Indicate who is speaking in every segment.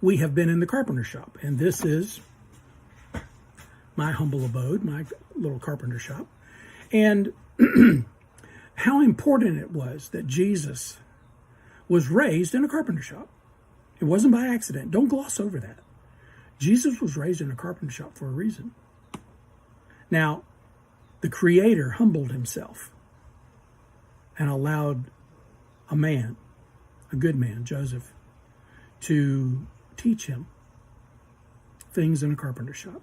Speaker 1: we have been in the carpenter shop, and this is my humble abode, my little carpenter shop. And how important it was that Jesus was raised in a carpenter shop. It wasn't by accident. Don't gloss over that. Jesus was raised in a carpenter shop for a reason. Now, the Creator humbled himself and allowed a man, a good man, Joseph, to teach him things in a carpenter shop.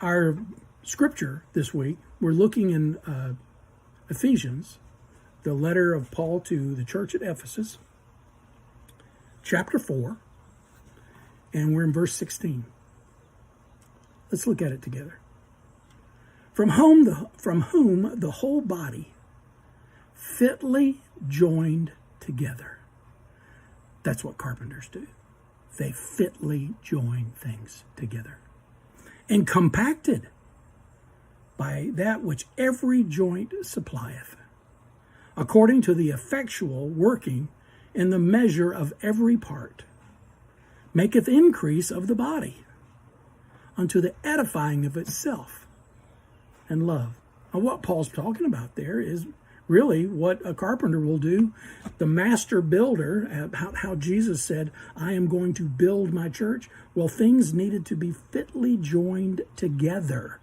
Speaker 1: Our scripture this week, we're looking in Ephesians, the letter of Paul to the church at Ephesus, chapter 4, and we're in verse 16. Let's look at it together. From whom the whole body, fitly joined together. That's what carpenters do. They fitly join things together. And compacted by that which every joint supplieth, according to the effectual working in the measure of every part, maketh increase of the body unto the edifying of itself and love. Now, what Paul's talking about there is really what a carpenter will do. The master builder, how Jesus said, I am going to build my church. Well, things needed to be fitly joined together.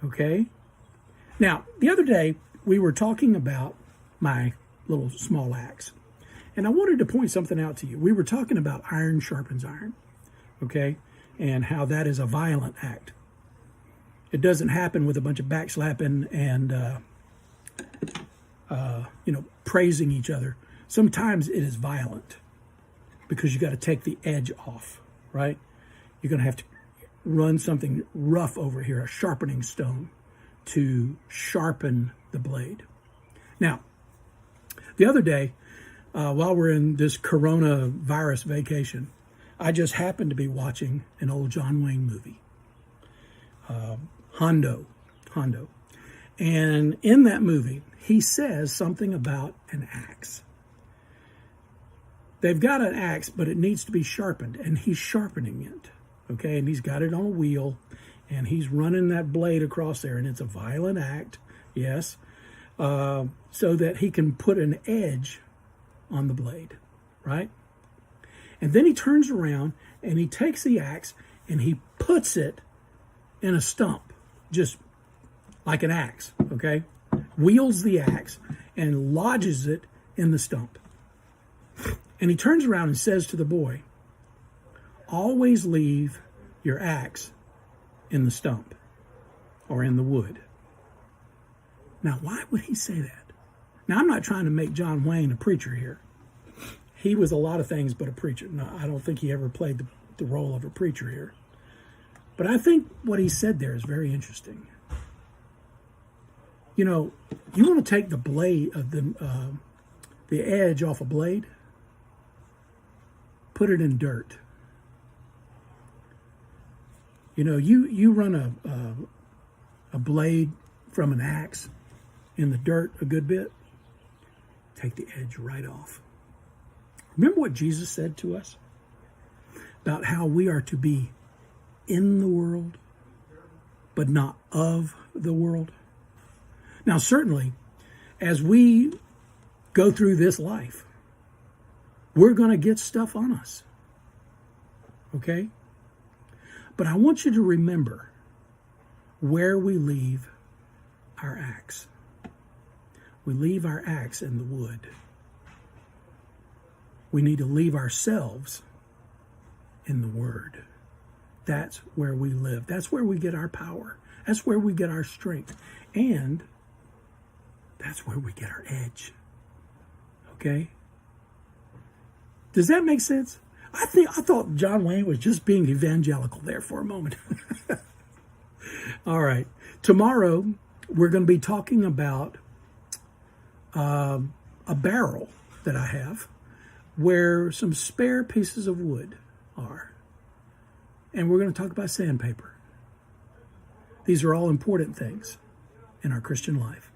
Speaker 1: Okay? Now, the other day, we were talking about my little small axe. And I wanted to point something out to you. We were talking about iron sharpens iron. Okay? And how that is a violent act. It doesn't happen with a bunch of backslapping and praising each other. Sometimes it is violent because you got to take the edge off, right? You're going to have to run something rough over here, a sharpening stone, to sharpen the blade. Now, the other day, while we're in this coronavirus vacation, I just happened to be watching an old John Wayne movie, Hondo. And in that movie, he says something about an axe. They've got an axe, but it needs to be sharpened, and he's sharpening it, okay? And he's got it on a wheel, and he's running that blade across there, and it's a violent act, yes, so that he can put an edge on the blade, right? And then he turns around, and he takes the axe, and he puts it in a stump, just like an axe, okay? Wields the axe and lodges it in the stump. And he turns around and says to the boy, always leave your axe in the stump or in the wood. Now, why would he say that? Now, I'm not trying to make John Wayne a preacher here. He was a lot of things but a preacher. No, I don't think he ever played the role of a preacher here. But I think what he said there is very interesting. You know, you want to take the blade of the edge off a blade, put it in dirt. You know, you run a blade from an axe in the dirt a good bit, take the edge right off. Remember what Jesus said to us about how we are to be in the world, but not of the world? Now, certainly, as we go through this life, we're going to get stuff on us. Okay? But I want you to remember where we leave our axe. We leave our axe in the wood. We need to leave ourselves in the Word. That's where we live. That's where we get our power. That's where we get our strength. And that's where we get our edge. Okay? Does that make sense? I thought John Wayne was just being evangelical there for a moment. All right. Tomorrow, we're going to be talking about a barrel that I have where some spare pieces of wood are. And we're going to talk about sandpaper. These are all important things in our Christian life.